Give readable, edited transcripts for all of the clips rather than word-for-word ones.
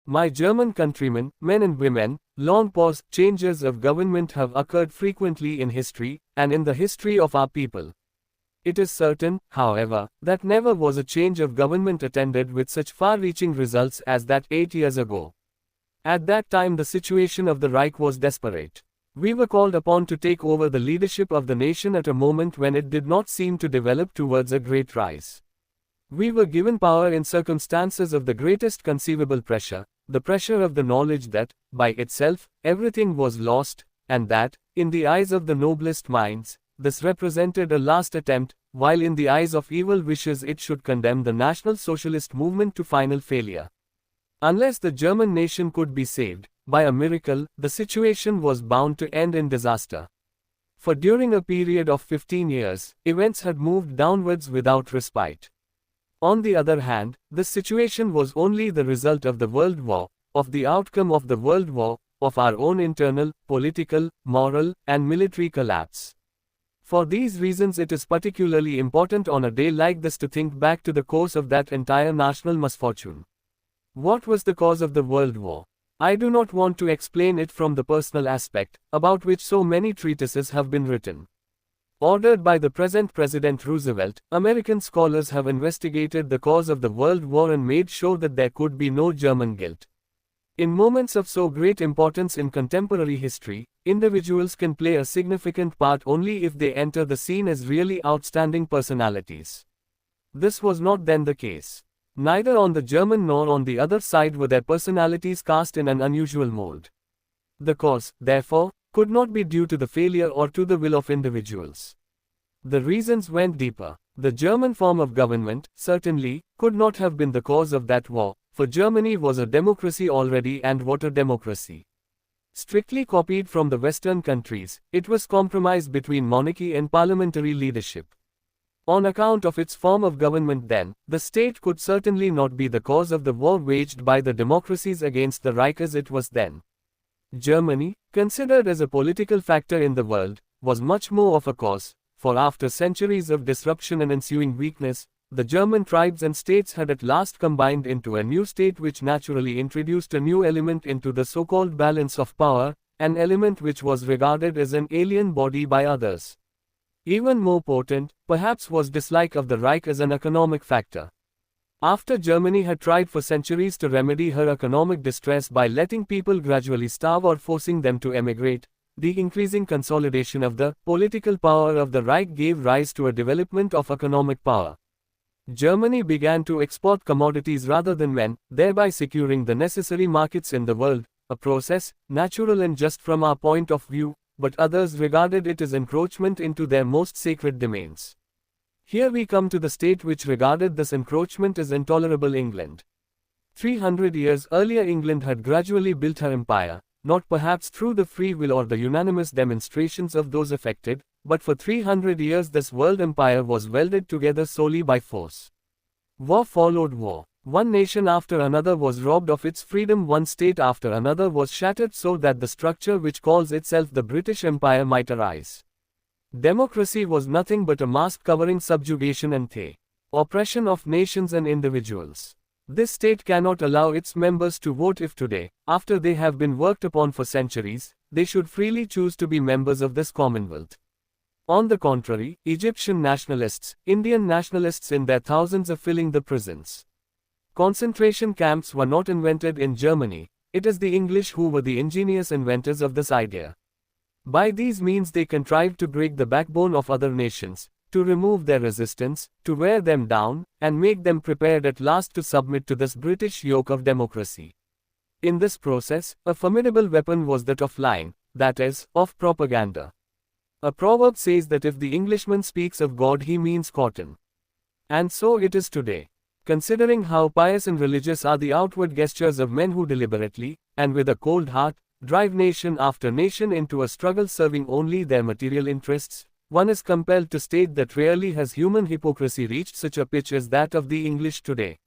My German countrymen, men and women, long pause changes of government have occurred frequently in history, and in the history of our people. It is certain, however, that never was a change of government attended with such far-reaching results as that 8 years ago. At that time the situation of the Reich was desperate. We were called upon to take over the leadership of the nation at a moment when it did not seem to develop towards a great rise. We were given power in circumstances of the greatest conceivable pressure, the pressure of the knowledge that, by itself, everything was lost, and that, in the eyes of the noblest minds, this represented a last attempt, while in the eyes of evil wishes it should condemn the National Socialist movement to final failure. Unless the German nation could be saved, by a miracle, the situation was bound to end in disaster. For during a period of 15 years, events had moved downwards without respite. On the other hand, this situation was only the result of the World War, of the outcome of the World War, of our own internal, political, moral, and military collapse. For these reasons it is particularly important on a day like this to think back to the course of that entire national misfortune. What was the cause of the World War? I do not want to explain it from the personal aspect, about which so many treatises have been written. Ordered by the present President Roosevelt, American scholars have investigated the cause of the World War and made sure that there could be no German guilt. In moments of so great importance in contemporary history, individuals can play a significant part only if they enter the scene as really outstanding personalities. This was not then the case. Neither on the German nor on the other side were their personalities cast in an unusual mold. The cause, therefore, could not be due to the failure or to the will of individuals. The reasons went deeper. The German form of government, certainly, could not have been the cause of that war, for Germany was a democracy already, and what a democracy! Strictly copied from the Western countries, it was compromised between monarchy and parliamentary leadership. On account of its form of government then, the state could certainly not be the cause of the war waged by the democracies against the Reich as it was then. Germany, considered as a political factor in the world, was much more of a cause, for after centuries of disruption and ensuing weakness, the German tribes and states had at last combined into a new state which naturally introduced a new element into the so-called balance of power, an element which was regarded as an alien body by others. Even more potent, perhaps, was dislike of the Reich as an economic factor. After Germany had tried for centuries to remedy her economic distress by letting people gradually starve or forcing them to emigrate, the increasing consolidation of the political power of the Reich gave rise to a development of economic power. Germany began to export commodities rather than men, thereby securing the necessary markets in the world, a process, natural and just from our point of view, but others regarded it as encroachment into their most sacred domains. Here we come to the state which regarded this encroachment as intolerable: England. 300 years earlier England had gradually built her empire, not perhaps through the free will or the unanimous demonstrations of those affected, but for 300 years this world empire was welded together solely by force. War followed war. One nation after another was robbed of its freedom, one state after another was shattered so that the structure which calls itself the British Empire might arise. Democracy was nothing but a mask covering subjugation and the oppression of nations and individuals. This state cannot allow its members to vote if today, after they have been worked upon for centuries, they should freely choose to be members of this Commonwealth. On the contrary, Egyptian nationalists, Indian nationalists in their thousands are filling the prisons. Concentration camps were not invented in Germany, it is the English who were the ingenious inventors of this idea. By these means they contrived to break the backbone of other nations, to remove their resistance, to wear them down, and make them prepared at last to submit to this British yoke of democracy. In this process, a formidable weapon was that of lying, that is, of propaganda. A proverb says that if the Englishman speaks of God he means cotton. And so it is today. Considering how pious and religious are the outward gestures of men who deliberately, and with a cold heart, drive nation after nation into a struggle serving only their material interests, one is compelled to state that rarely has human hypocrisy reached such a pitch as that of the English today.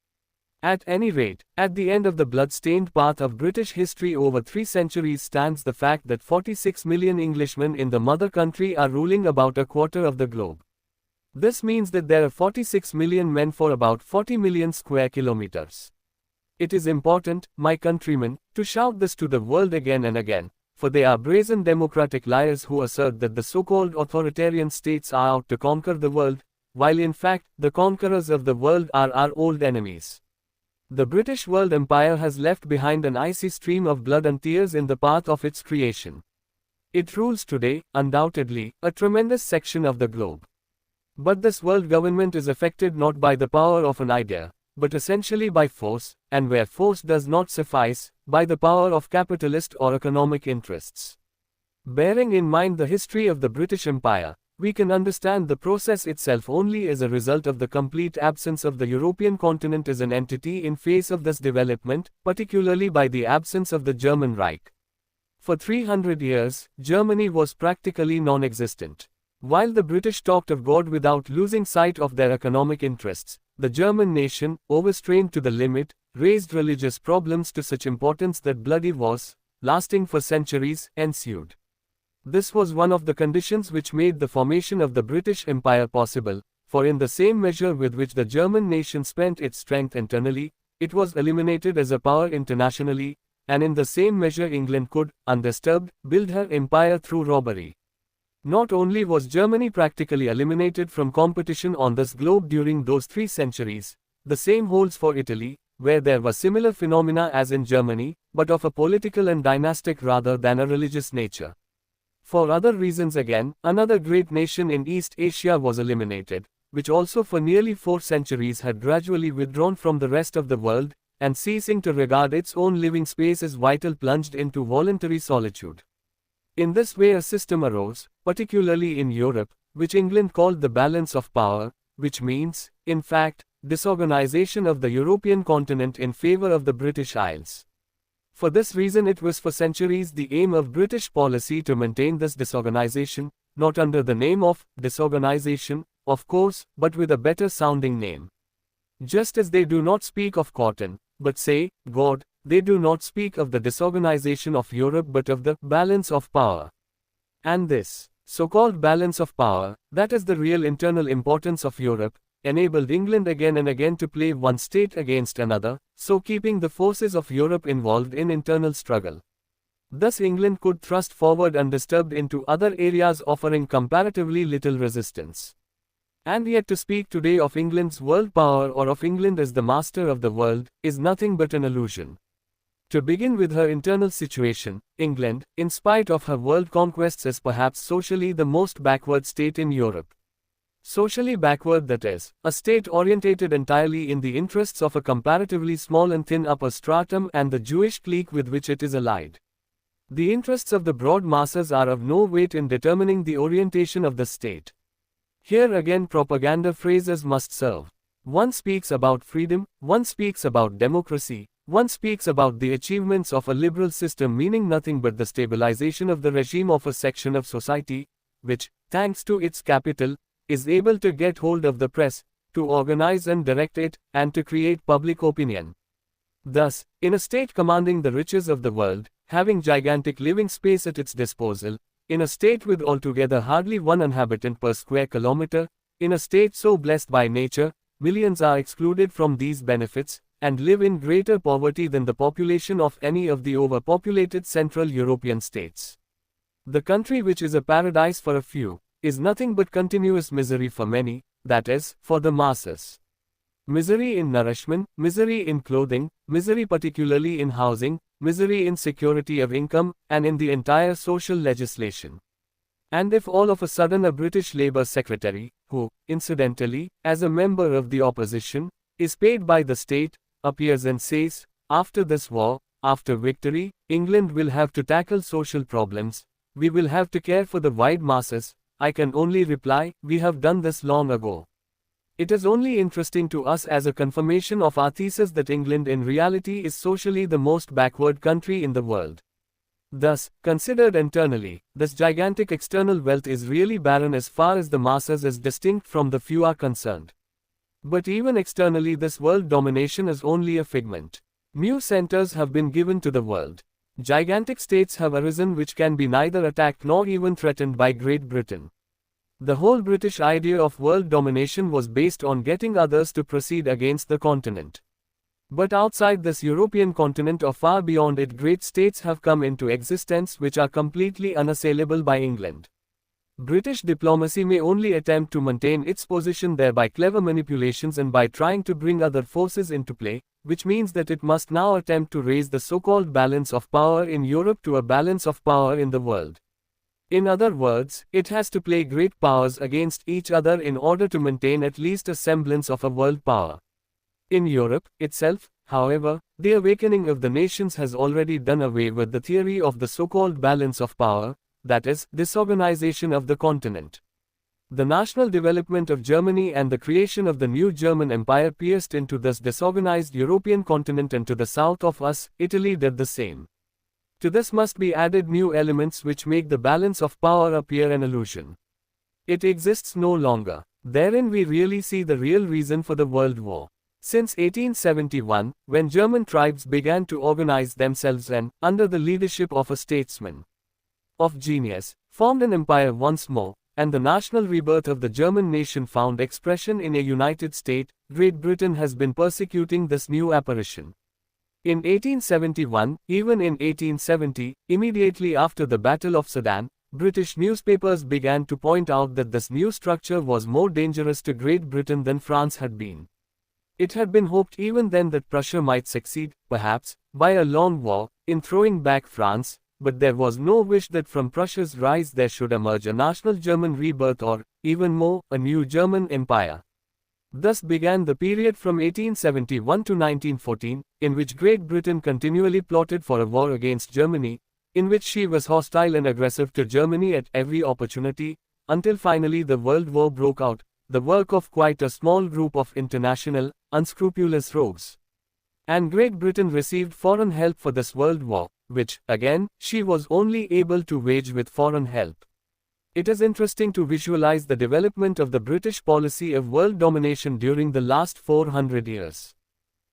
At any rate, at the end of the blood-stained path of British history over 3 centuries stands the fact that 46 million Englishmen in the mother country are ruling about a quarter of the globe. This means that there are 46 million men for about 40 million square kilometers. It is important, my countrymen, to shout this to the world again and again, for they are brazen democratic liars who assert that the so-called authoritarian states are out to conquer the world, while in fact, the conquerors of the world are our old enemies. The British World Empire has left behind an icy stream of blood and tears in the path of its creation. It rules today, undoubtedly, a tremendous section of the globe. But this world government is affected not by the power of an idea, but essentially by force, and where force does not suffice, by the power of capitalist or economic interests. Bearing in mind the history of the British Empire, we can understand the process itself only as a result of the complete absence of the European continent as an entity in face of this development, particularly by the absence of the German Reich. For 300 years, Germany was practically non-existent. While the British talked of God without losing sight of their economic interests, the German nation, overstrained to the limit, raised religious problems to such importance that bloody wars, lasting for centuries, ensued. This was one of the conditions which made the formation of the British Empire possible, for in the same measure with which the German nation spent its strength internally, it was eliminated as a power internationally, and in the same measure England could, undisturbed, build her empire through robbery. Not only was Germany practically eliminated from competition on this globe during those 3 centuries, the same holds for Italy, where there were similar phenomena as in Germany, but of a political and dynastic rather than a religious nature. For other reasons again, another great nation in East Asia was eliminated, which also for nearly 4 centuries had gradually withdrawn from the rest of the world, and ceasing to regard its own living space as vital plunged into voluntary solitude. In this way a system arose, particularly in Europe, which England called the balance of power, which means, in fact, disorganization of the European continent in favor of the British Isles. For this reason it was for centuries the aim of British policy to maintain this disorganization, not under the name of disorganization, of course, but with a better sounding name. Just as they do not speak of cotton, but say, God, they do not speak of the disorganization of Europe but of the balance of power. And this so-called balance of power, that is the real internal importance of Europe, enabled England again and again to play one state against another, so keeping the forces of Europe involved in internal struggle. Thus England could thrust forward undisturbed into other areas offering comparatively little resistance. And yet to speak today of England's world power or of England as the master of the world, is nothing but an illusion. To begin with her internal situation, England, in spite of her world conquests, is perhaps socially the most backward state in Europe. Socially backward, that is, a state orientated entirely in the interests of a comparatively small and thin upper stratum and the Jewish clique with which it is allied. The interests of the broad masses are of no weight in determining the orientation of the state. Here again propaganda phrases must serve. One speaks about freedom, one speaks about democracy, one speaks about the achievements of a liberal system, meaning nothing but the stabilization of the regime of a section of society, which, thanks to its capital, is able to get hold of the press, to organize and direct it, and to create public opinion. Thus, in a state commanding the riches of the world, having gigantic living space at its disposal, in a state with altogether hardly 1 inhabitant per square kilometer, in a state so blessed by nature, millions are excluded from these benefits, and live in greater poverty than the population of any of the overpopulated Central European states. The country, which is a paradise for a few, is nothing but continuous misery for many, that is, for the masses. Misery in nourishment, misery in clothing, misery particularly in housing, misery in security of income, and in the entire social legislation. And if all of a sudden a British Labour Secretary, who, incidentally, as a member of the opposition, is paid by the state, appears and says, after this war, after victory, England will have to tackle social problems, we will have to care for the wide masses, I can only reply, we have done this long ago. It is only interesting to us as a confirmation of our thesis that England in reality is socially the most backward country in the world. Thus, considered internally, this gigantic external wealth is really barren as far as the masses as distinct from the few are concerned. But even externally this world domination is only a figment. New centers have been given to the world. Gigantic states have arisen which can be neither attacked nor even threatened by Great Britain. The whole British idea of world domination was based on getting others to proceed against the continent. But outside this European continent or far beyond it, great states have come into existence which are completely unassailable by England. British diplomacy may only attempt to maintain its position there by clever manipulations and by trying to bring other forces into play, which means that it must now attempt to raise the so-called balance of power in Europe to a balance of power in the world. In other words, it has to play great powers against each other in order to maintain at least a semblance of a world power. In Europe itself, however, the awakening of the nations has already done away with the theory of the so-called balance of power, that is, disorganization of the continent. The national development of Germany and the creation of the new German Empire pierced into this disorganized European continent, and to the south of us, Italy did the same. To this must be added new elements which make the balance of power appear an illusion. It exists no longer. Therein we really see the real reason for the World War. Since 1871, when German tribes began to organize themselves and, under the leadership of a statesman of genius, formed an empire once more, and the national rebirth of the German nation found expression in a united state, Great Britain has been persecuting this new apparition. In 1871, even in 1870, immediately after the Battle of Sedan, British newspapers began to point out that this new structure was more dangerous to Great Britain than France had been. It had been hoped even then that Prussia might succeed, perhaps, by a long war, in throwing back France, but there was no wish that from Prussia's rise there should emerge a national German rebirth or, even more, a new German empire. Thus began the period from 1871 to 1914, in which Great Britain continually plotted for a war against Germany, in which she was hostile and aggressive to Germany at every opportunity, until finally the World War broke out, the work of quite a small group of international, unscrupulous rogues. And Great Britain received foreign help for this World War, which, again, she was only able to wage with foreign help. It is interesting to visualize the development of the British policy of world domination during the last 400 years.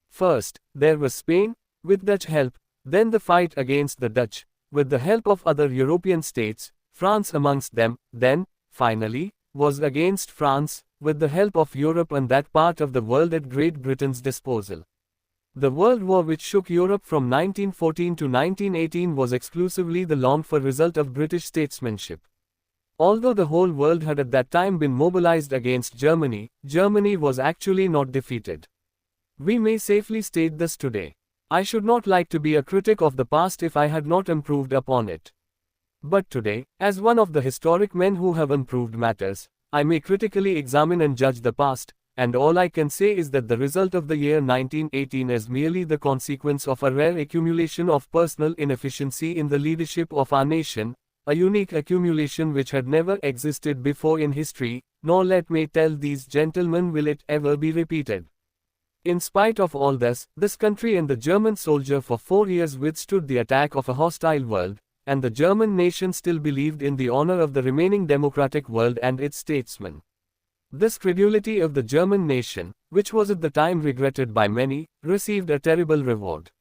First, there was Spain, with Dutch help, then the fight against the Dutch, with the help of other European states, France amongst them, then, finally, was against France, with the help of Europe and that part of the world at Great Britain's disposal. The World War which shook Europe from 1914 to 1918 was exclusively the longed-for result of British statesmanship. Although the whole world had at that time been mobilized against Germany, Germany was actually not defeated. We may safely state this today. I should not like to be a critic of the past if I had not improved upon it. But today, as one of the historic men who have improved matters, I may critically examine and judge the past, and all I can say is that the result of the year 1918 is merely the consequence of a rare accumulation of personal inefficiency in the leadership of our nation, a unique accumulation which had never existed before in history, nor let me tell these gentlemen will it ever be repeated. In spite of all this country and the German soldier for 4 years withstood the attack of a hostile world, and the German nation still believed in the honor of the remaining democratic world and its statesmen. This credulity of the German nation, which was at the time regretted by many, received a terrible reward.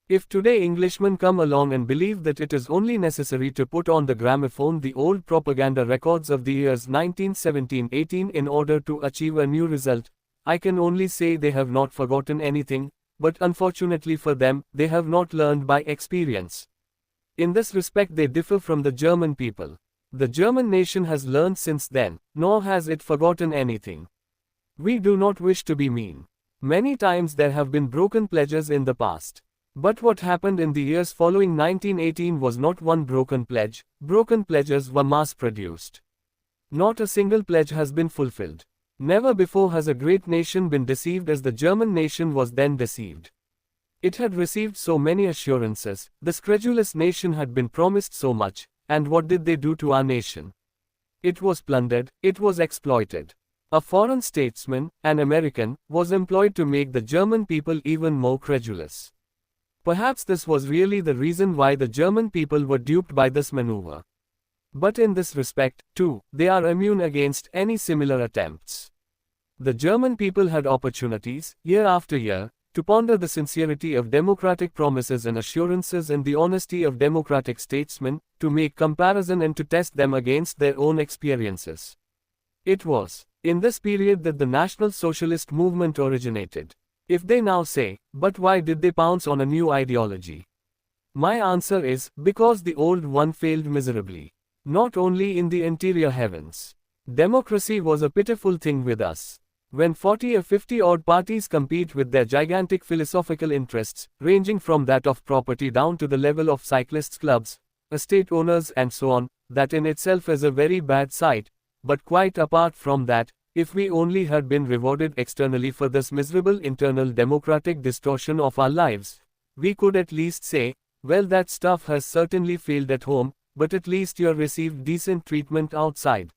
If today Englishmen come along and believe that it is only necessary to put on the gramophone the old propaganda records of the years 1917-18 in order to achieve a new result, I can only say they have not forgotten anything, but unfortunately for them, they have not learned by experience. In this respect they differ from the German people. The German nation has learned since then, nor has it forgotten anything. We do not wish to be mean. Many times there have been broken pledges in the past. But what happened in the years following 1918 was not one broken pledge, broken pledges were mass-produced. Not a single pledge has been fulfilled. Never before has a great nation been deceived as the German nation was then deceived. It had received so many assurances, this credulous nation had been promised so much, and what did they do to our nation? It was plundered, it was exploited. A foreign statesman, an American, was employed to make the German people even more credulous. Perhaps this was really the reason why the German people were duped by this maneuver. But in this respect, too, they are immune against any similar attempts. The German people had opportunities, year after year, to ponder the sincerity of democratic promises and assurances and the honesty of democratic statesmen, to make comparison and to test them against their own experiences. It was in this period that the National Socialist movement originated. If they now say, but why did they pounce on a new ideology? My answer is, because the old one failed miserably. Not only in the interior heavens. Democracy was a pitiful thing with us. When 40 or 50 odd parties compete with their gigantic philosophical interests, ranging from that of property down to the level of cyclists' clubs, estate owners and so on, that in itself is a very bad sight, but quite apart from that, if we only had been rewarded externally for this miserable internal democratic distortion of our lives, we could at least say, well, that stuff has certainly failed at home, but at least you received decent treatment outside.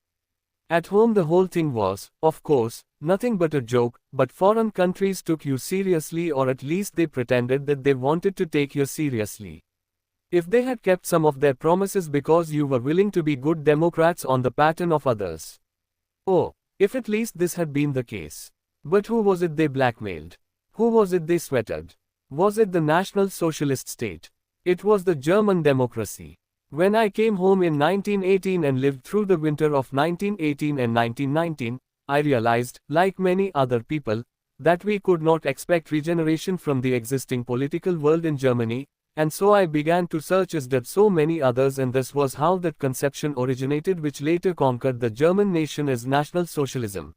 At home the whole thing was, of course, nothing but a joke, but foreign countries took you seriously, or at least they pretended that they wanted to take you seriously. If they had kept some of their promises because you were willing to be good Democrats on the pattern of others. Oh, if at least this had been the case. But who was it they blackmailed? Who was it they sweated? Was it the National Socialist state? It was the German democracy. When I came home in 1918 and lived through the winter of 1918 and 1919, I realized, like many other people, that we could not expect regeneration from the existing political world in Germany, and so I began to search as did so many others, and this was how that conception originated which later conquered the German nation as National Socialism.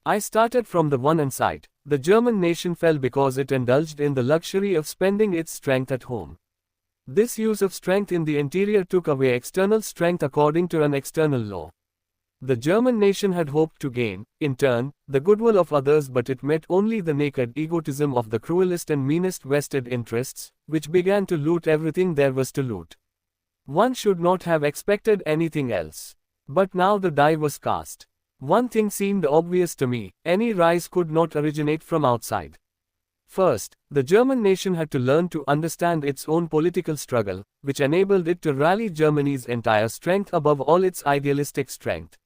I started from the one side. The German nation fell because it indulged in the luxury of spending its strength at home. This use of strength in the interior took away external strength according to an external law. The German nation had hoped to gain, in turn, the goodwill of others, but it met only the naked egotism of the cruelest and meanest vested interests, which began to loot everything there was to loot. One should not have expected anything else. But now the die was cast. One thing seemed obvious to me: any rise could not originate from outside. First, the German nation had to learn to understand its own political struggle, which enabled it to rally Germany's entire strength above all its idealistic strength.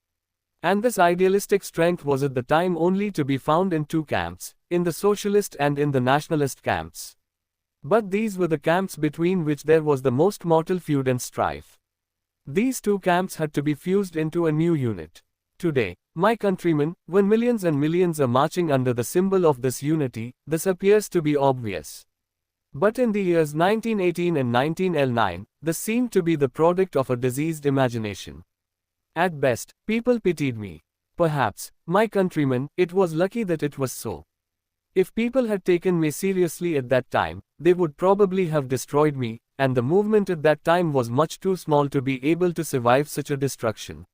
And this idealistic strength was at the time only to be found in two camps, in the socialist and in the nationalist camps. But these were the camps between which there was the most mortal feud and strife. These two camps had to be fused into a new unit. Today, my countrymen, when millions and millions are marching under the symbol of this unity, this appears to be obvious. But in the years 1918 and 1909, this seemed to be the product of a diseased imagination. At best, people pitied me. Perhaps, my countrymen, it was lucky that it was so. If people had taken me seriously at that time, they would probably have destroyed me, and the movement at that time was much too small to be able to survive such a destruction.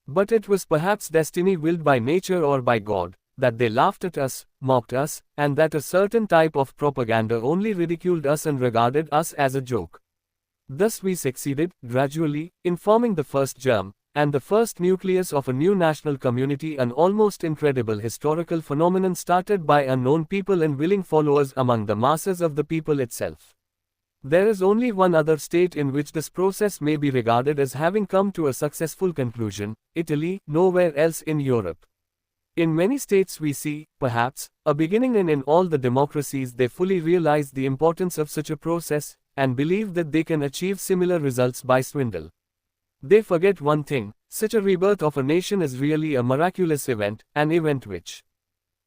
But it was perhaps destiny willed by nature or by God, that they laughed at us, mocked us, and that a certain type of propaganda only ridiculed us and regarded us as a joke. Thus we succeeded, gradually, in forming the first germ, and the first nucleus of a new national community, an almost incredible historical phenomenon started by unknown people and willing followers among the masses of the people itself. There is only one other state in which this process may be regarded as having come to a successful conclusion: Italy, nowhere else in Europe. In many states we see, perhaps, a beginning, and in all the democracies they fully realize the importance of such a process, and believe that they can achieve similar results by swindle. They forget one thing: such a rebirth of a nation is really a miraculous event, an event which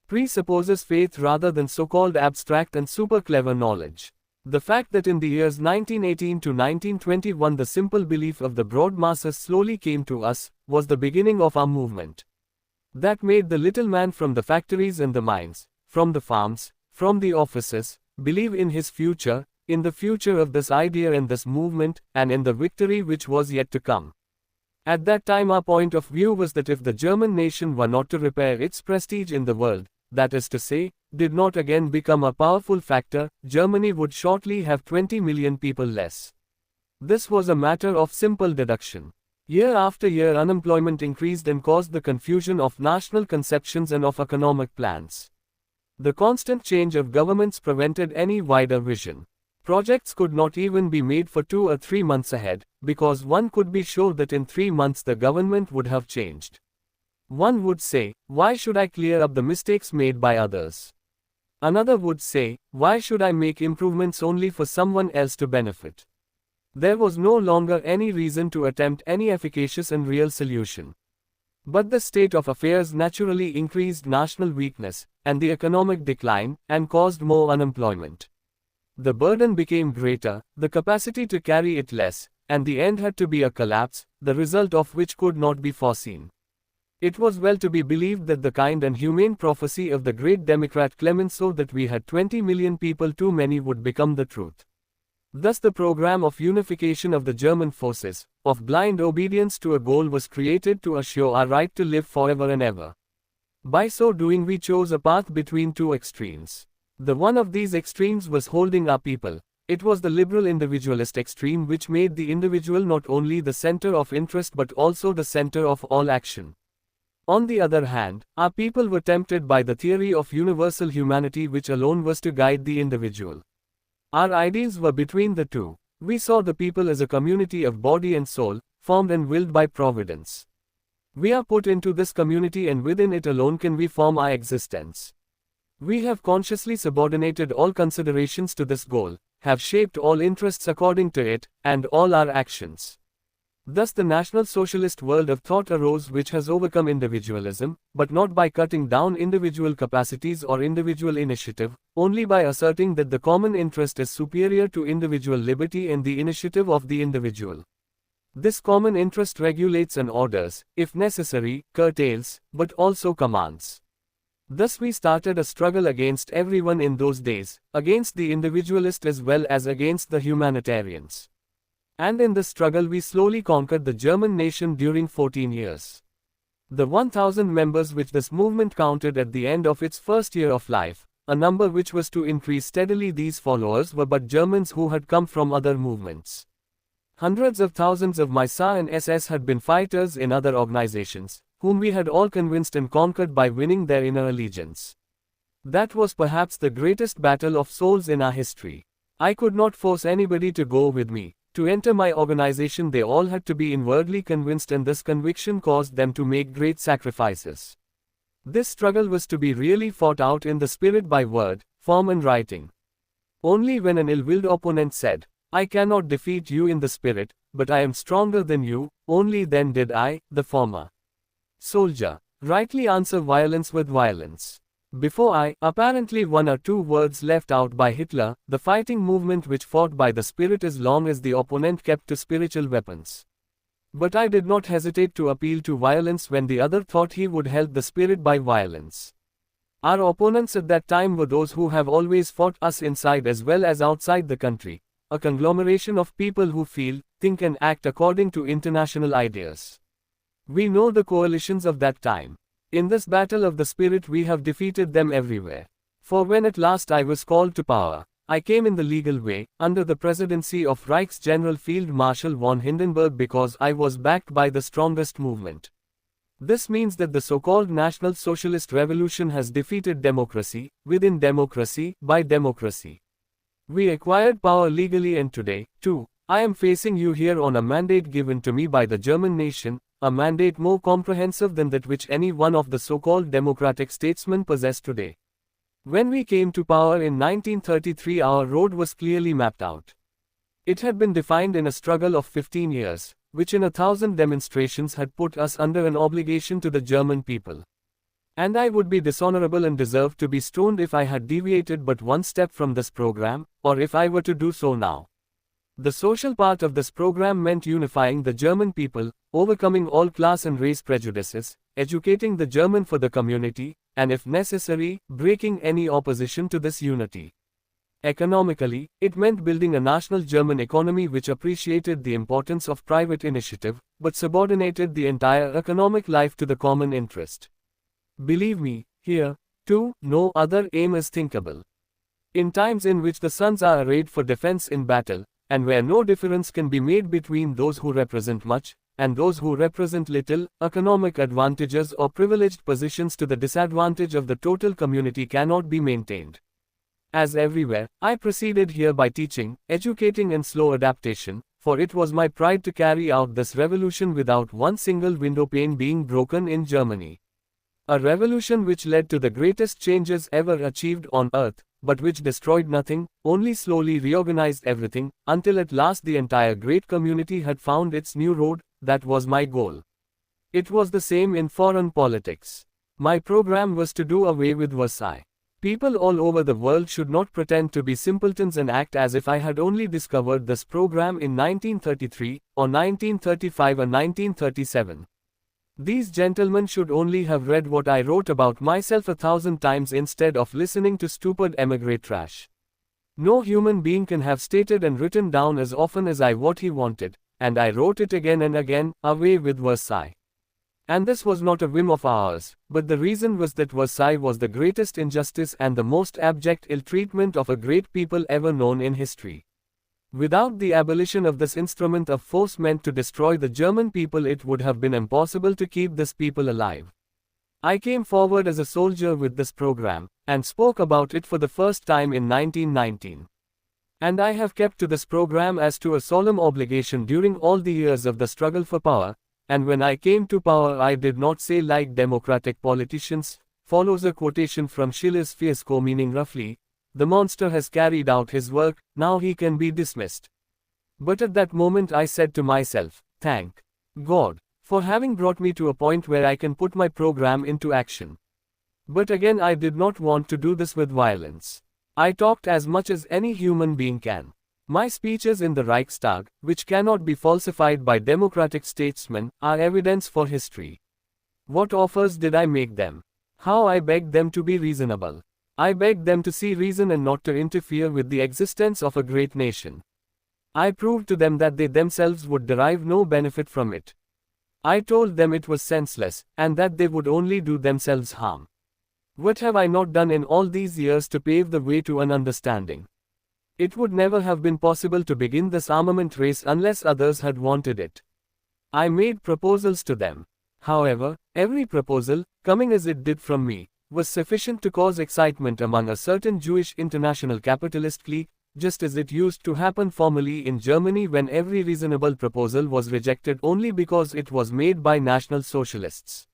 presupposes faith rather than so-called abstract and super clever knowledge. The fact that in the years 1918 to 1921 the simple belief of the broad masses slowly came to us, was the beginning of our movement. That made the little man from the factories and the mines, from the farms, from the offices, believe in his future, in the future of this idea and this movement, and in the victory which was yet to come. At that time our point of view was that if the German nation were not to repair its prestige in the world, that is to say, did not again become a powerful factor, Germany would shortly have 20 million people less. This was a matter of simple deduction. Year after year unemployment increased and caused the confusion of national conceptions and of economic plans. The constant change of governments prevented any wider vision. Projects could not even be made for 2 or 3 months ahead, because one could be sure that in 3 months the government would have changed. One would say, why should I clear up the mistakes made by others? Another would say, why should I make improvements only for someone else to benefit? There was no longer any reason to attempt any efficacious and real solution. But the state of affairs naturally increased national weakness, and the economic decline, and caused more unemployment. The burden became greater, the capacity to carry it less, and the end had to be a collapse, the result of which could not be foreseen. It was well to be believed that the kind and humane prophecy of the great Democrat Clemenceau that we had 20 million people too many would become the truth. Thus the program of unification of the German forces, of blind obedience to a goal was created to assure our right to live forever and ever. By so doing we chose a path between two extremes. The one of these extremes was holding our people. It was the liberal individualist extreme which made the individual not only the center of interest but also the center of all action. On the other hand, our people were tempted by the theory of universal humanity which alone was to guide the individual. Our ideals were between the two. We saw the people as a community of body and soul, formed and willed by Providence. We are put into this community and within it alone can we form our existence. We have consciously subordinated all considerations to this goal, have shaped all interests according to it, and all our actions. Thus the National Socialist world of thought arose which has overcome individualism, but not by cutting down individual capacities or individual initiative, only by asserting that the common interest is superior to individual liberty and the initiative of the individual. This common interest regulates and orders, if necessary, curtails, but also commands. Thus we started a struggle against everyone in those days, against the individualist as well as against the humanitarians. And in this struggle we slowly conquered the German nation during 14 years. The 1,000 members which this movement counted at the end of its first year of life, a number which was to increase steadily, these followers were but Germans who had come from other movements. Hundreds of thousands of SA and SS had been fighters in other organizations, whom we had all convinced and conquered by winning their inner allegiance. That was perhaps the greatest battle of souls in our history. I could not force anybody to go with me. To enter my organization they all had to be inwardly convinced, and this conviction caused them to make great sacrifices. This struggle was to be really fought out in the spirit by word, form and writing. Only when an ill-willed opponent said, "I cannot defeat you in the spirit, but I am stronger than you," only then did I, the former soldier, rightly answer violence with violence. Before I, apparently 1 or 2 words left out by Hitler, the fighting movement which fought by the spirit as long as the opponent kept to spiritual weapons. But I did not hesitate to appeal to violence when the other thought he would help the spirit by violence. Our opponents at that time were those who have always fought us inside as well as outside the country, a conglomeration of people who feel, think and act according to international ideas. We know the coalitions of that time. In this battle of the spirit we have defeated them everywhere. For when at last I was called to power, I came in the legal way, under the presidency of Reichsgeneral Field Marshal von Hindenburg, because I was backed by the strongest movement. This means that the so-called National Socialist Revolution has defeated democracy, within democracy, by democracy. We acquired power legally, and today, too, I am facing you here on a mandate given to me by the German nation, a mandate more comprehensive than that which any one of the so-called democratic statesmen possess today. When we came to power in 1933 our road was clearly mapped out. It had been defined in a struggle of 15 years, which in 1,000 demonstrations had put us under an obligation to the German people. And I would be dishonorable and deserve to be stoned if I had deviated but one step from this program, or if I were to do so now. The social part of this program meant unifying the German people, overcoming all class and race prejudices, educating the German for the community, and if necessary, breaking any opposition to this unity. Economically, it meant building a national German economy which appreciated the importance of private initiative, but subordinated the entire economic life to the common interest. Believe me, here, too, no other aim is thinkable. In times in which the sons are arrayed for defense in battle, and where no difference can be made between those who represent much, and those who represent little, economic advantages or privileged positions to the disadvantage of the total community cannot be maintained. As everywhere, I proceeded here by teaching, educating and slow adaptation, for it was my pride to carry out this revolution without one single window pane being broken in Germany. A revolution which led to the greatest changes ever achieved on earth, but which destroyed nothing, only slowly reorganized everything, until at last the entire great community had found its new road. That was my goal. It was the same in foreign politics. My program was to do away with Versailles. People all over the world should not pretend to be simpletons and act as if I had only discovered this program in 1933, or 1935 or 1937. These gentlemen should only have read what I wrote about myself 1,000 times instead of listening to stupid emigre trash. No human being can have stated and written down as often as I what he wanted, and I wrote it again and again, away with Versailles. And this was not a whim of ours, but the reason was that Versailles was the greatest injustice and the most abject ill-treatment of a great people ever known in history. Without the abolition of this instrument of force meant to destroy the German people, it would have been impossible to keep this people alive. I came forward as a soldier with this program, and spoke about it for the first time in 1919. And I have kept to this program as to a solemn obligation during all the years of the struggle for power, and when I came to power I did not say like democratic politicians, follows a quotation from Schiller's Fiesco meaning roughly, the monster has carried out his work, now he can be dismissed. But at that moment I said to myself, thank God for having brought me to a point where I can put my program into action. But again I did not want to do this with violence. I talked as much as any human being can. My speeches in the Reichstag, which cannot be falsified by democratic statesmen, are evidence for history. What offers did I make them? How I begged them to be reasonable. I begged them to see reason and not to interfere with the existence of a great nation. I proved to them that they themselves would derive no benefit from it. I told them it was senseless, and that they would only do themselves harm. What have I not done in all these years to pave the way to an understanding? It would never have been possible to begin this armament race unless others had wanted it. I made proposals to them. However, every proposal, coming as it did from me, was sufficient to cause excitement among a certain Jewish international capitalist clique, just as it used to happen formerly in Germany when every reasonable proposal was rejected only because it was made by National Socialists.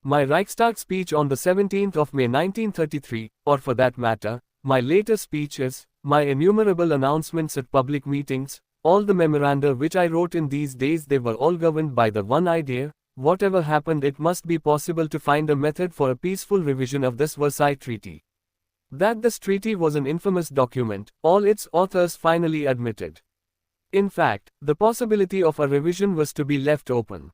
My Reichstag speech on the 17th of May 1933, or for that matter, my later speeches, my innumerable announcements at public meetings, all the memoranda which I wrote in these days, they were all governed by the one idea: whatever happened, it must be possible to find a method for a peaceful revision of this Versailles Treaty. That this treaty was an infamous document, all its authors finally admitted. In fact, the possibility of a revision was to be left open.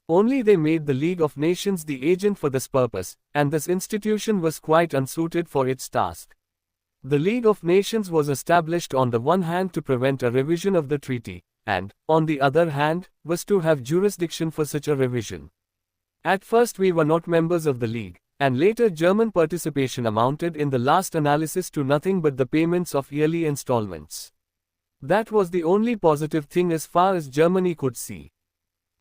Only they made the League of Nations the agent for this purpose, and this institution was quite unsuited for its task. The League of Nations was established on the one hand to prevent a revision of the treaty, and, on the other hand, was to have jurisdiction for such a revision. At first we were not members of the League, and later German participation amounted in the last analysis to nothing but the payments of yearly installments. That was the only positive thing as far as Germany could see.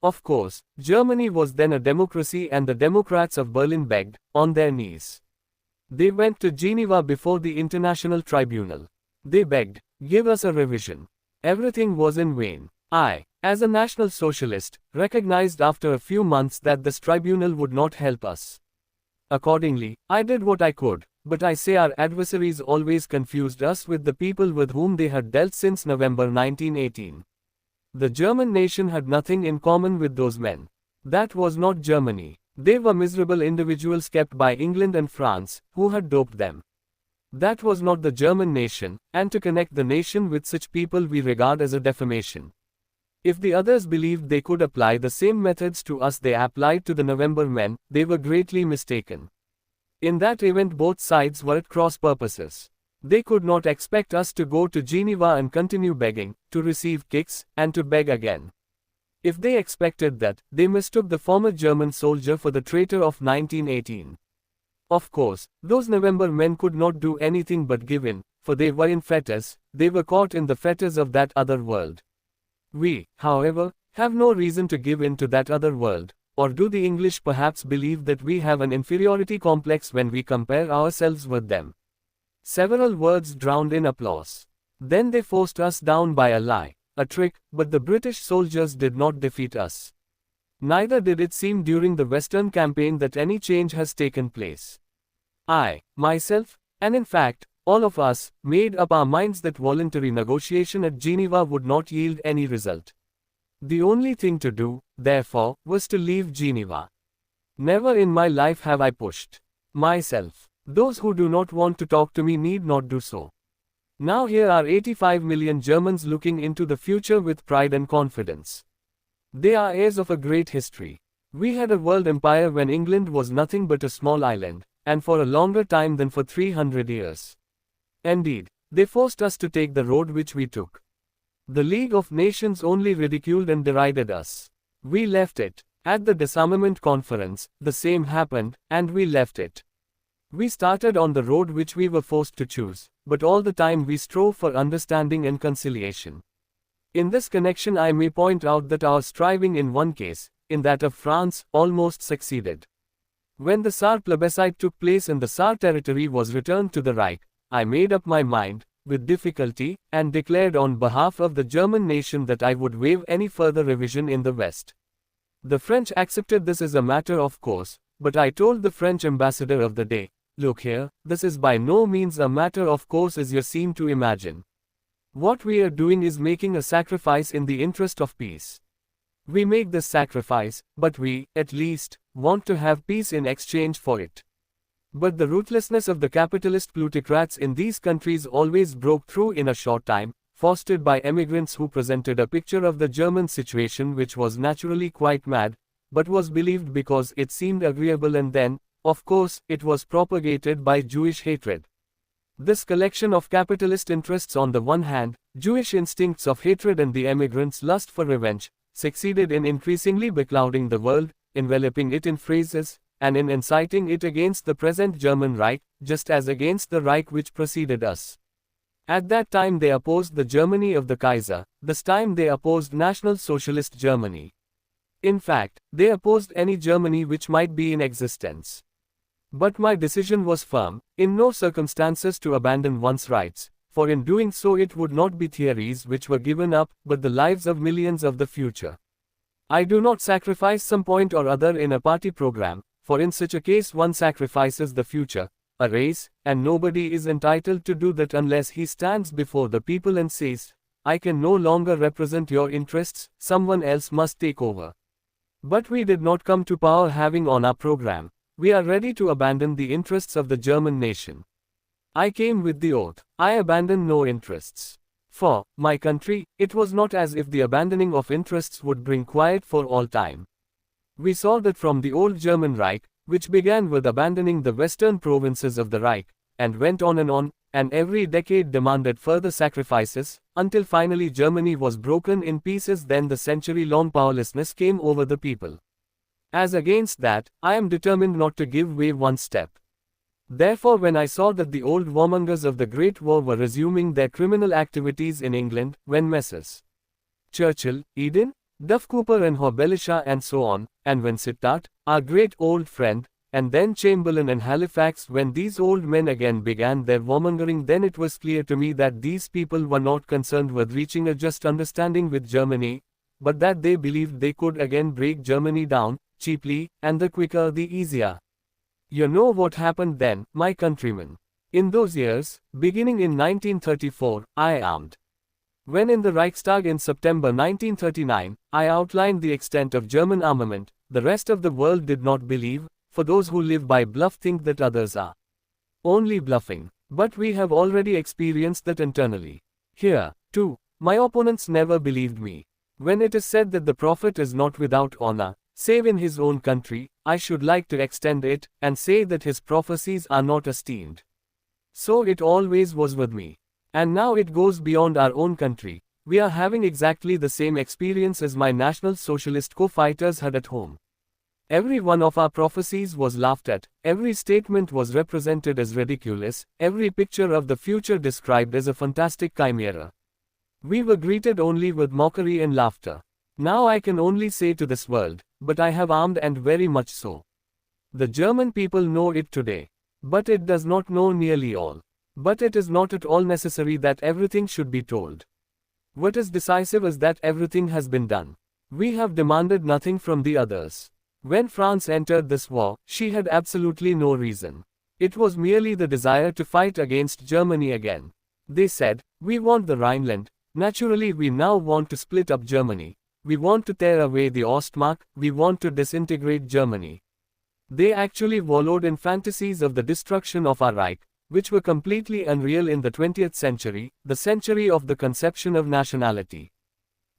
Of course, Germany was then a democracy, and the Democrats of Berlin begged, on their knees. They went to Geneva before the International Tribunal. They begged, give us a revision. Everything was in vain. I, as a National Socialist, recognized after a few months that this tribunal would not help us. Accordingly, I did what I could, but I say our adversaries always confused us with the people with whom they had dealt since November 1918. The German nation had nothing in common with those men. That was not Germany. They were miserable individuals kept by England and France, who had doped them. That was not the German nation, and to connect the nation with such people we regard as a defamation. If the others believed they could apply the same methods to us they applied to the November men, they were greatly mistaken. In that event both sides were at cross purposes. They could not expect us to go to Geneva and continue begging, to receive kicks, and to beg again. If they expected that, they mistook the former German soldier for the traitor of 1918. Of course, those November men could not do anything but give in, for they were in fetters, they were caught in the fetters of that other world. We, however, have no reason to give in to that other world, or do the English perhaps believe that we have an inferiority complex when we compare ourselves with them? Several words drowned in applause. Then they forced us down by a lie, a trick, but the British soldiers did not defeat us. Neither did it seem during the Western campaign that any change has taken place. I, myself, and in fact, all of us, made up our minds that voluntary negotiation at Geneva would not yield any result. The only thing to do, therefore, was to leave Geneva. Never in my life have I pushed myself. Those who do not want to talk to me need not do so. Now here are 85 million Germans looking into the future with pride and confidence. They are heirs of a great history. We had a world empire when England was nothing but a small island, and for a longer time than for 300 years. Indeed, they forced us to take the road which we took. The League of Nations only ridiculed and derided us. We left it. At the disarmament conference, the same happened, and we left it. We started on the road which we were forced to choose, but all the time we strove for understanding and conciliation. In this connection I may point out that our striving in one case, in that of France, almost succeeded. When the Saar plebiscite took place and the Saar territory was returned to the Reich, I made up my mind, with difficulty, and declared on behalf of the German nation that I would waive any further revision in the West. The French accepted this as a matter of course, but I told the French ambassador of the day, "Look here, this is by no means a matter of course as you seem to imagine. What we are doing is making a sacrifice in the interest of peace. We make this sacrifice, but we, at least, want to have peace in exchange for it." But the ruthlessness of the capitalist plutocrats in these countries always broke through in a short time, fostered by emigrants who presented a picture of the German situation which was naturally quite mad, but was believed because it seemed agreeable, and then, of course, it was propagated by Jewish hatred. This collection of capitalist interests on the one hand, Jewish instincts of hatred and the emigrants' lust for revenge, succeeded in increasingly beclouding the world, enveloping it in phrases, and in inciting it against the present German Reich, just as against the Reich which preceded us. At that time they opposed the Germany of the Kaiser, this time they opposed National Socialist Germany. In fact, they opposed any Germany which might be in existence. But my decision was firm, in no circumstances to abandon one's rights, for in doing so it would not be theories which were given up, but the lives of millions of the future. I do not sacrifice some point or other in a party program, for in such a case one sacrifices the future, a race, and nobody is entitled to do that unless he stands before the people and says, "I can no longer represent your interests, someone else must take over." But we did not come to power having on our program, "We are ready to abandon the interests of the German nation." I came with the oath, I abandon no interests. For my country, it was not as if the abandoning of interests would bring quiet for all time. We saw that from the old German Reich, which began with abandoning the western provinces of the Reich, and went on, and every decade demanded further sacrifices, until finally Germany was broken in pieces. Then the century-long powerlessness came over the people. As against that, I am determined not to give way one step. Therefore when I saw that the old warmongers of the Great War were resuming their criminal activities in England, when Messrs. Churchill, Eden, Duff Cooper and Hobelisha and so on, and when Sittard, our great old friend, and then Chamberlain and Halifax, when these old men again began their warmongering, then it was clear to me that these people were not concerned with reaching a just understanding with Germany, but that they believed they could again break Germany down, cheaply, and the quicker the easier. You know what happened then, my countrymen. In those years, beginning in 1934, I armed. When in the Reichstag in September 1939, I outlined the extent of German armament, the rest of the world did not believe, for those who live by bluff think that others are only bluffing. But we have already experienced that internally. Here, too, my opponents never believed me. When it is said that the prophet is not without honor, save in his own country, I should like to extend it, and say that his prophecies are not esteemed. So it always was with me. And now it goes beyond our own country. We are having exactly the same experience as my National Socialist co-fighters had at home. Every one of our prophecies was laughed at, every statement was represented as ridiculous, every picture of the future described as a fantastic chimera. We were greeted only with mockery and laughter. Now I can only say to this world, but I have armed, and very much so. The German people know it today. But it does not know nearly all. But it is not at all necessary that everything should be told. What is decisive is that everything has been done. We have demanded nothing from the others. When France entered this war, she had absolutely no reason. It was merely the desire to fight against Germany again. They said, "We want the Rhineland. Naturally we now want to split up Germany. we want to tear away the Ostmark, we want to disintegrate Germany. They actually wallowed in fantasies of the destruction of our Reich, which were completely unreal in the 20th century, the century of the conception of nationality.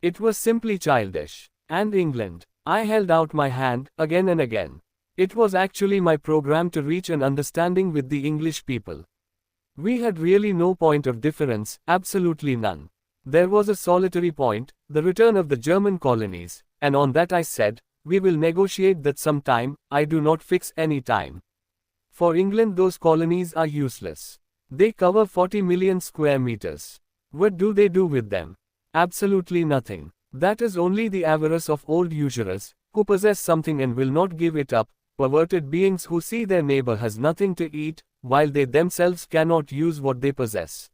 It was simply childish. And England. I held out my hand, again and again. It was actually my program to reach an understanding with the English people. We had really no point of difference, absolutely none. There was a solitary point, the return of the German colonies, and on that I said, we will negotiate that some time, I do not fix any time. For England those colonies are useless. They cover 40 million square meters. What do they do with them? Absolutely nothing. That is only the avarice of old usurers, who possess something and will not give it up, perverted beings who see their neighbor has nothing to eat, while they themselves cannot use what they possess.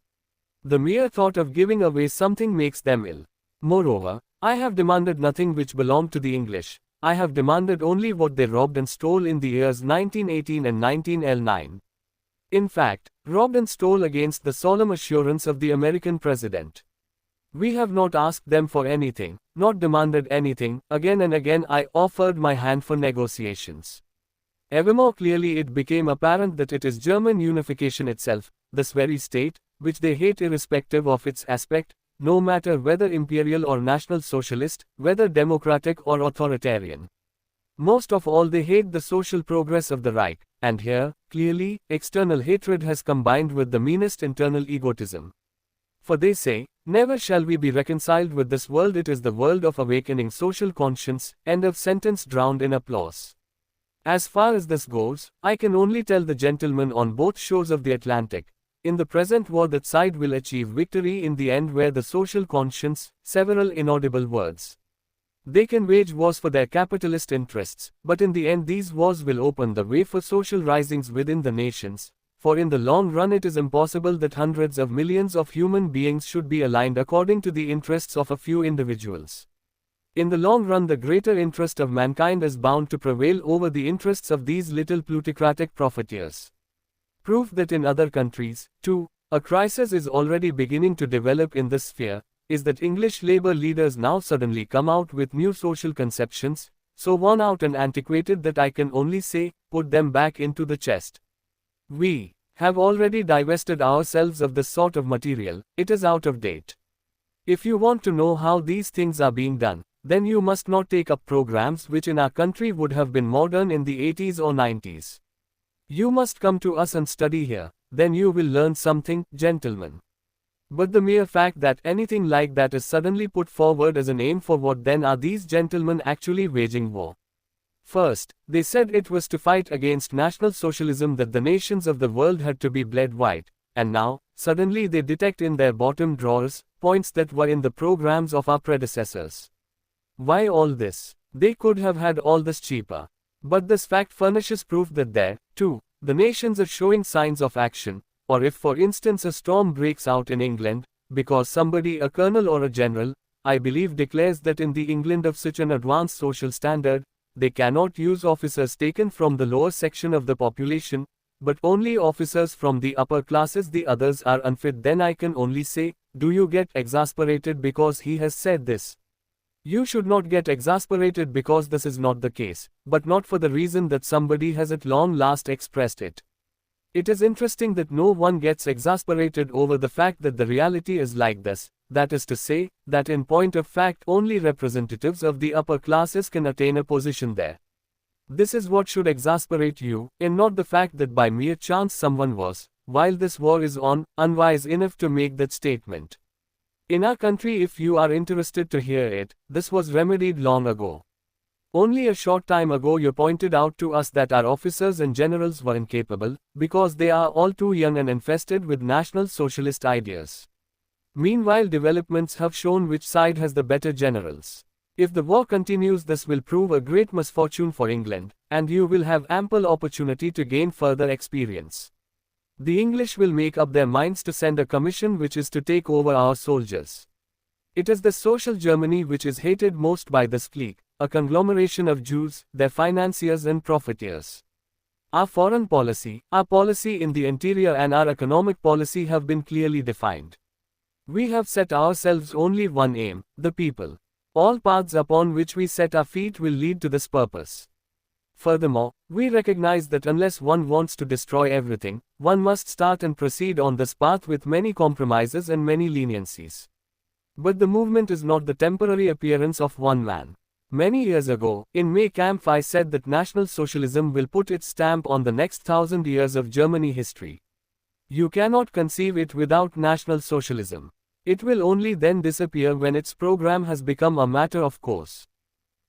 The mere thought of giving away something makes them ill. Moreover, I have demanded nothing which belonged to the English. I have demanded only what they robbed and stole in the years 1918 and 1909. In fact, robbed and stole against the solemn assurance of the American president. We have not asked them for anything, not demanded anything. Again and again I offered my hand for negotiations. Ever more clearly it became apparent that it is German unification itself, this very state, which they hate irrespective of its aspect, no matter whether imperial or national socialist, whether democratic or authoritarian. Most of all they hate the social progress of the Reich, and here, clearly, external hatred has combined with the meanest internal egotism. For they say, never shall we be reconciled with this world, it is the world of awakening social conscience, end of sentence drowned in applause. As far as this goes, I can only tell the gentlemen on both shores of the Atlantic, in the present war that side will achieve victory in the end where the social conscience, several inaudible words. They can wage wars for their capitalist interests, but in the end these wars will open the way for social risings within the nations. For in the long run it is impossible that hundreds of millions of human beings should be aligned according to the interests of a few individuals. In the long run the greater interest of mankind is bound to prevail over the interests of these little plutocratic profiteers. Proof that in other countries, too, a crisis is already beginning to develop in this sphere, is that English labor leaders now suddenly come out with new social conceptions, so worn out and antiquated that I can only say, put them back into the chest. We have already divested ourselves of this sort of material, it is out of date. If you want to know how these things are being done, then you must not take up programs which in our country would have been modern in the 80s or 90s. You must come to us and study here, then you will learn something, gentlemen. But the mere fact that anything like that is suddenly put forward as an aim, for what then are these gentlemen actually waging war? First, they said it was to fight against National Socialism that the nations of the world had to be bled white, and now, suddenly they detect in their bottom drawers, points that were in the programs of our predecessors. Why all this? They could have had all this cheaper. But this fact furnishes proof that there, too, the nations are showing signs of action, or if for instance a storm breaks out in England, because somebody, a colonel or a general, I believe declares that in the England of such an advanced social standard, they cannot use officers taken from the lower section of the population, but only officers from the upper classes, the others are unfit, then I can only say, do you get exasperated because he has said this? You should not get exasperated because this is not the case, but not for the reason that somebody has at long last expressed it. It is interesting that no one gets exasperated over the fact that the reality is like this, that is to say, that in point of fact only representatives of the upper classes can attain a position there. This is what should exasperate you, and not the fact that by mere chance someone was, while this war is on, unwise enough to make that statement. In our country, if you are interested to hear it, this was remedied long ago. Only a short time ago you pointed out to us that our officers and generals were incapable, because they are all too young and infested with National Socialist ideas. Meanwhile developments have shown which side has the better generals. If the war continues, this will prove a great misfortune for England, and you will have ample opportunity to gain further experience. The English will make up their minds to send a commission which is to take over our soldiers. It is the social Germany which is hated most by this clique, a conglomeration of Jews, their financiers and profiteers. Our foreign policy, our policy in the interior and our economic policy have been clearly defined. We have set ourselves only one aim, the people. All paths upon which we set our feet will lead to this purpose. Furthermore, we recognize that unless one wants to destroy everything, one must start and proceed on this path with many compromises and many leniencies. But the movement is not the temporary appearance of one man. Many years ago, in May Camp I said that National Socialism will put its stamp on the next 1,000 years of Germany history. You cannot conceive it without National Socialism. It will only then disappear when its program has become a matter of course.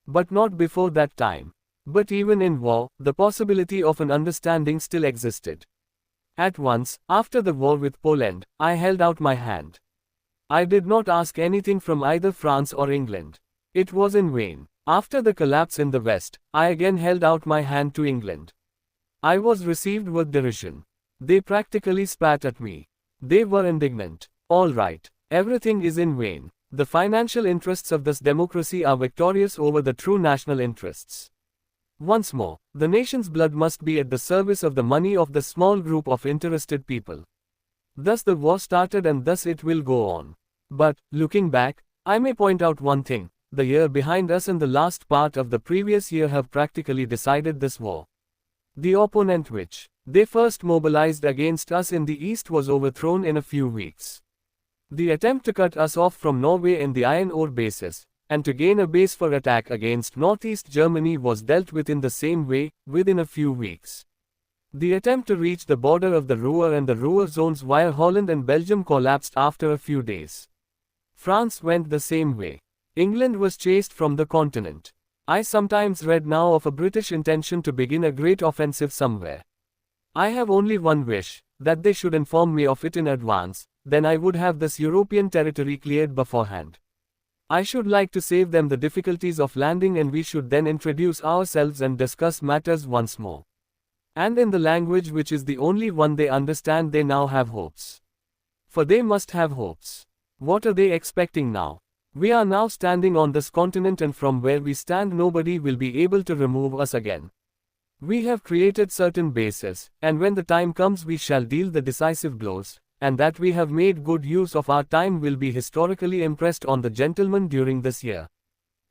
But not before that time. But even in war, the possibility of an understanding still existed. At once, after the war with Poland, I held out my hand. I did not ask anything from either France or England. It was in vain. After the collapse in the West, I again held out my hand to England. I was received with derision. They practically spat at me. They were indignant. All right, everything is in vain. The financial interests of this democracy are victorious over the true national interests. Once more, the nation's blood must be at the service of the money of the small group of interested people. Thus the war started and thus it will go on. But, looking back, I may point out one thing. The year behind us and the last part of the previous year have practically decided this war. The opponent which they first mobilized against us in the east was overthrown in a few weeks. The attempt to cut us off from Norway in the iron ore basis, and to gain a base for attack against northeast Germany was dealt with in the same way, within a few weeks. The attempt to reach the border of the Ruhr and the Ruhr zones via Holland and Belgium collapsed after a few days. France went the same way. England was chased from the continent. I sometimes read now of a British intention to begin a great offensive somewhere. I have only one wish, that they should inform me of it in advance, then I would have this European territory cleared beforehand. I should like to save them the difficulties of landing and we should then introduce ourselves and discuss matters once more. And in the language which is the only one they understand they now have hopes. For they must have hopes. What are they expecting now? We are now standing on this continent and from where we stand nobody will be able to remove us again. We have created certain bases, and when the time comes we shall deal the decisive blows, and that we have made good use of our time will be historically impressed on the gentlemen during this year.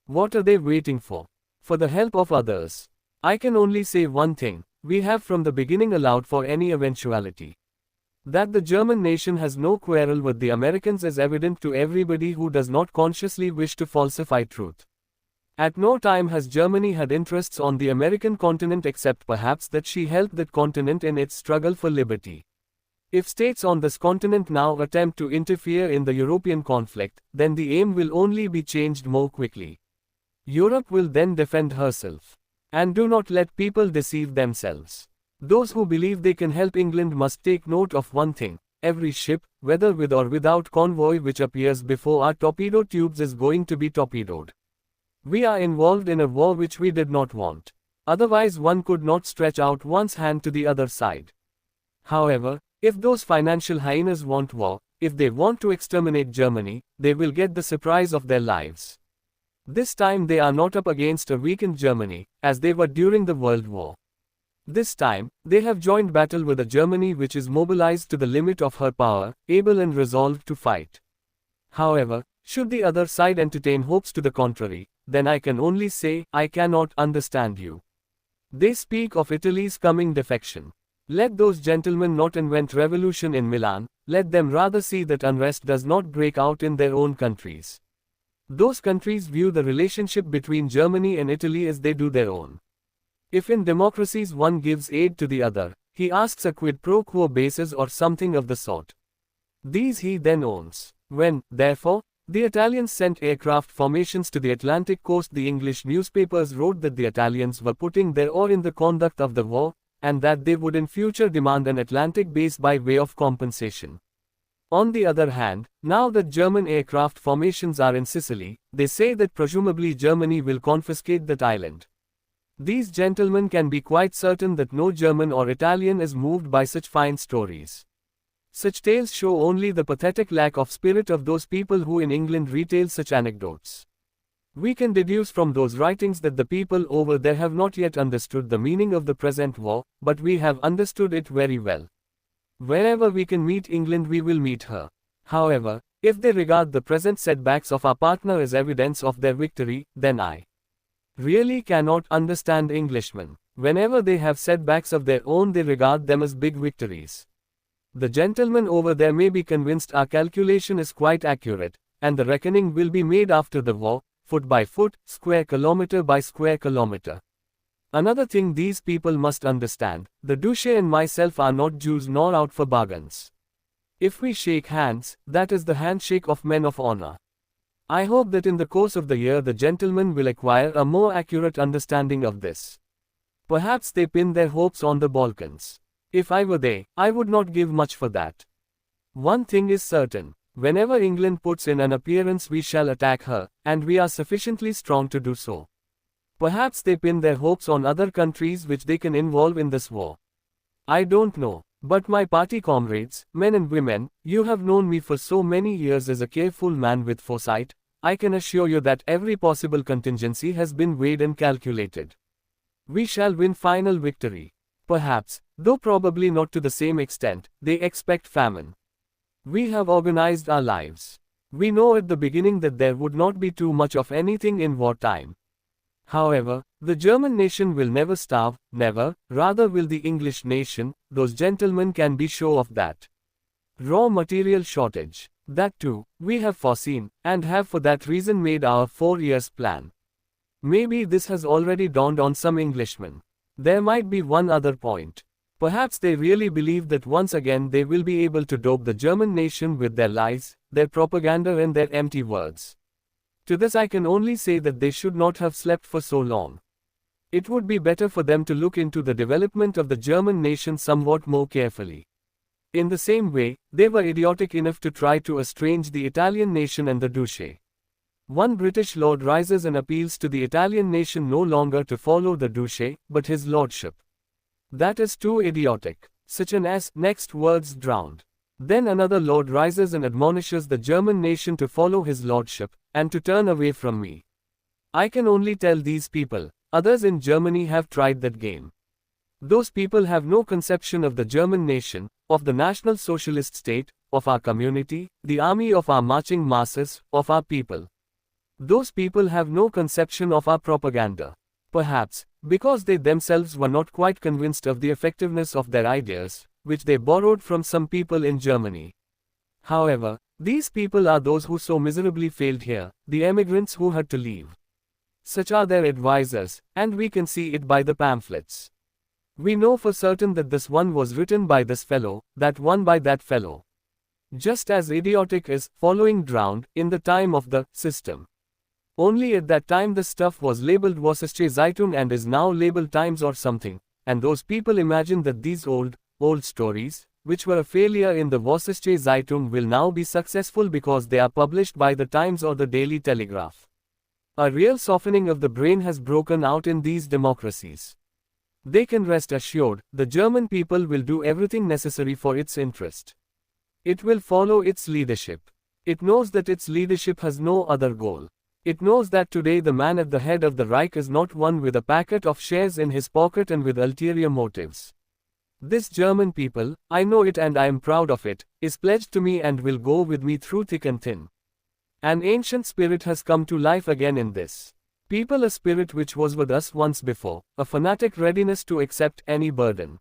What are they waiting for? For the help of others. I can only say one thing, we have from the beginning allowed for any eventuality. That the German nation has no quarrel with the Americans is evident to everybody who does not consciously wish to falsify truth. At no time has Germany had interests on the American continent except perhaps that she helped that continent in its struggle for liberty. If states on this continent now attempt to interfere in the European conflict, then the aim will only be changed more quickly. Europe will then defend herself. And do not let people deceive themselves. Those who believe they can help England must take note of one thing. Every ship, whether with or without convoy which appears before our torpedo tubes is going to be torpedoed. We are involved in a war which we did not want. Otherwise one could not stretch out one's hand to the other side. However, if those financial hyenas want war, if they want to exterminate Germany, they will get the surprise of their lives. This time they are not up against a weakened Germany, as they were during the World War. This time, they have joined battle with a Germany which is mobilized to the limit of her power, able and resolved to fight. However, should the other side entertain hopes to the contrary, then I can only say, I cannot understand you. They speak of Italy's coming defection. Let those gentlemen not invent revolution in Milan, let them rather see that unrest does not break out in their own countries. Those countries view the relationship between Germany and Italy as they do their own. If in democracies one gives aid to the other, he asks a quid pro quo basis or something of the sort. These he then owns. When, therefore, the Italians sent aircraft formations to the Atlantic coast, the English newspapers wrote that the Italians were putting their oar in the conduct of the war, and that they would in future demand an Atlantic base by way of compensation. On the other hand, now that German aircraft formations are in Sicily, they say that presumably Germany will confiscate that island. These gentlemen can be quite certain that no German or Italian is moved by such fine stories. Such tales show only the pathetic lack of spirit of those people who in England retail such anecdotes. We can deduce from those writings that the people over there have not yet understood the meaning of the present war, but we have understood it very well. Wherever we can meet England we will meet her. However, If they regard the present setbacks of our partner as evidence of their victory, then I really cannot understand Englishmen. Whenever they have setbacks of their own, they regard them as big victories. The gentlemen over there may be convinced our calculation is quite accurate, and the reckoning will be made after the war, foot by foot, square kilometer by square kilometer. Another thing these people must understand, the Duce and myself are not Jews nor out for bargains. If we shake hands, that is the handshake of men of honor. I hope that in the course of the year the gentlemen will acquire a more accurate understanding of this. Perhaps they pin their hopes on the Balkans. If I were they, I would not give much for that. One thing is certain, whenever England puts in an appearance we shall attack her, and we are sufficiently strong to do so. Perhaps they pin their hopes on other countries which they can involve in this war. I don't know, but my party comrades, men and women, you have known me for so many years as a careful man with foresight. I can assure you that every possible contingency has been weighed and calculated. We shall win final victory. Perhaps, though probably not to the same extent, they expect famine. We have organized our lives. We know at the beginning that there would not be too much of anything in wartime. However, the German nation will never starve, never, rather will the English nation, those gentlemen can be sure of that. Raw material shortage, that too, we have foreseen, and have for that reason made our 4 years plan. Maybe this has already dawned on some Englishmen. There might be one other point. Perhaps they really believe that once again they will be able to dope the German nation with their lies, their propaganda and their empty words. To this I can only say that they should not have slept for so long. It would be better for them to look into the development of the German nation somewhat more carefully. In the same way, they were idiotic enough to try to estrange the Italian nation and the Duce. One British lord rises and appeals to the Italian nation no longer to follow the Duce, but his lordship. That is too idiotic. Such an ass, next words drowned. Then another lord rises and admonishes the German nation to follow his lordship, and to turn away from me. I can only tell these people, others in Germany have tried that game. Those people have no conception of the German nation, of the National Socialist state, of our community, the army of our marching masses, of our people. Those people have no conception of our propaganda. Perhaps, because they themselves were not quite convinced of the effectiveness of their ideas, which they borrowed from some people in Germany. However, these people are those who so miserably failed here, the emigrants who had to leave. Such are their advisers, and we can see it by the pamphlets. We know for certain that this one was written by this fellow, that one by that fellow. Just as idiotic as following drowned in the time of the system. Only at that time the stuff was labeled Vossische Zeitung and is now labeled Times or something, and those people imagine that these old stories, which were a failure in the Vossische Zeitung, will now be successful because they are published by the Times or the Daily Telegraph. A real softening of the brain has broken out in these democracies. They can rest assured, the German people will do everything necessary for its interest. It will follow its leadership. It knows that its leadership has no other goal. It knows that today the man at the head of the Reich is not one with a packet of shares in his pocket and with ulterior motives. This German people, I know it and I am proud of it, is pledged to me and will go with me through thick and thin. An ancient spirit has come to life again in this people, a spirit which was with us once before, a fanatic readiness to accept any burden.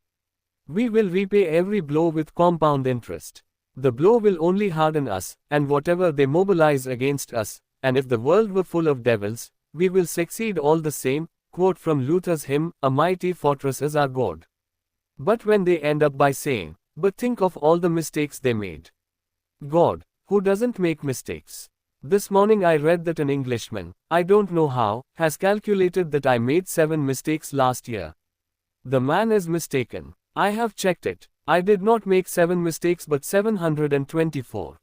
We will repay every blow with compound interest. The blow will only harden us, and whatever they mobilize against us, and if the world were full of devils, we will succeed all the same. Quote from Luther's hymn, "A mighty fortress is our God." But when they end up by saying, "But think of all the mistakes they made." God, who doesn't make mistakes? This morning I read that an Englishman, I don't know how, has calculated that I made 7 mistakes last year. The man is mistaken. I have checked it. I did not make 7 mistakes but 724.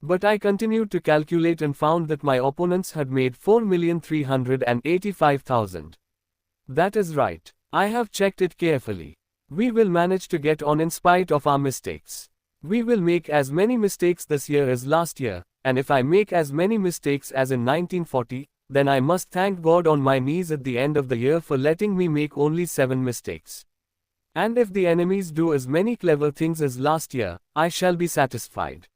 But I continued to calculate and found that my opponents had made 4,385,000. That is right. I have checked it carefully. We will manage to get on in spite of our mistakes. We will make as many mistakes this year as last year, and if I make as many mistakes as in 1940, then I must thank God on my knees at the end of the year for letting me make only 7 mistakes. And if the enemies do as many clever things as last year, I shall be satisfied.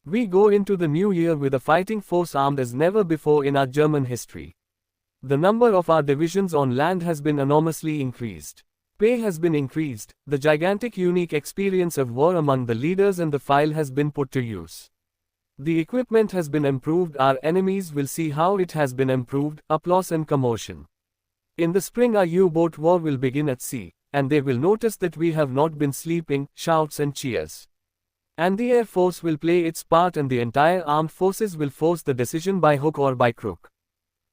We go into the new year with a fighting force armed as never before in our German history. The number of our divisions on land has been enormously increased. Pay has been increased, the gigantic unique experience of war among the leaders and the file has been put to use. The equipment has been improved, our enemies will see how it has been improved, applause and commotion. In the spring our U-boat war will begin at sea, and they will notice that we have not been sleeping, shouts and cheers. And the Air Force will play its part and the entire armed forces will force the decision by hook or by crook.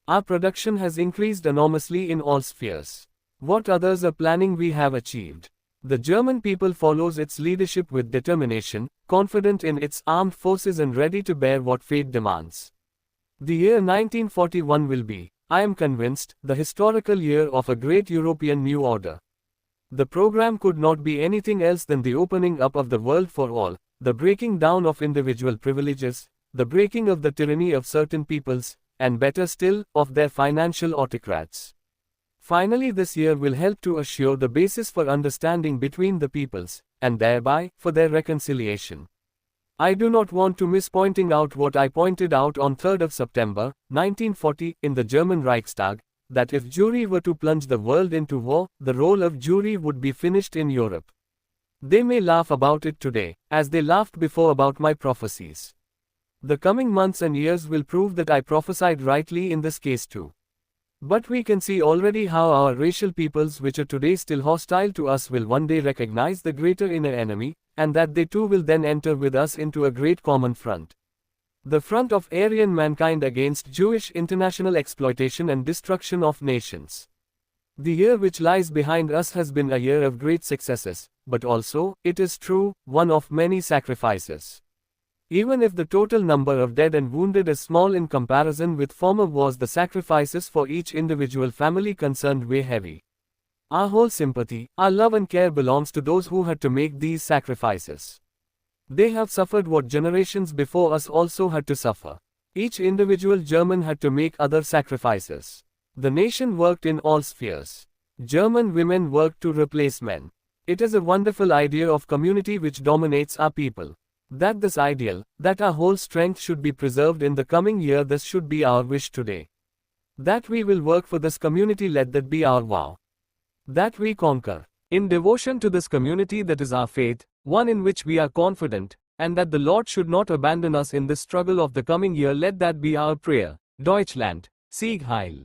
Our production has increased enormously in all spheres. What others are planning we have achieved. The German people follows its leadership with determination, confident in its armed forces and ready to bear what fate demands. The year 1941 will be, I am convinced, the historical year of a great European new order. The program could not be anything else than the opening up of the world for all, the breaking down of individual privileges, the breaking of the tyranny of certain peoples, and better still, of their financial autocrats. Finally, this year will help to assure the basis for understanding between the peoples, and thereby, for their reconciliation. I do not want to miss pointing out what I pointed out on 3rd of September, 1940, in the German Reichstag, that if Jewry were to plunge the world into war, the role of Jewry would be finished in Europe. They may laugh about it today, as they laughed before about my prophecies. The coming months and years will prove that I prophesied rightly in this case too. But we can see already how our racial peoples which are today still hostile to us will one day recognize the greater inner enemy, and that they too will then enter with us into a great common front. The front of Aryan mankind against Jewish international exploitation and destruction of nations. The year which lies behind us has been a year of great successes, but also, it is true, one of many sacrifices. Even if the total number of dead and wounded is small in comparison with former wars, the sacrifices for each individual family concerned weigh heavy. Our whole sympathy, our love and care belongs to those who had to make these sacrifices. They have suffered what generations before us also had to suffer. Each individual German had to make other sacrifices. The nation worked in all spheres. German women worked to replace men. It is a wonderful idea of community which dominates our people. That this ideal, that our whole strength should be preserved in the coming year, this should be our wish today. That we will work for this community, let that be our vow. That we conquer. In devotion to this community, that is our faith, one in which we are confident, and that the Lord should not abandon us in this struggle of the coming year, let that be our prayer. Deutschland, Sieg Heil.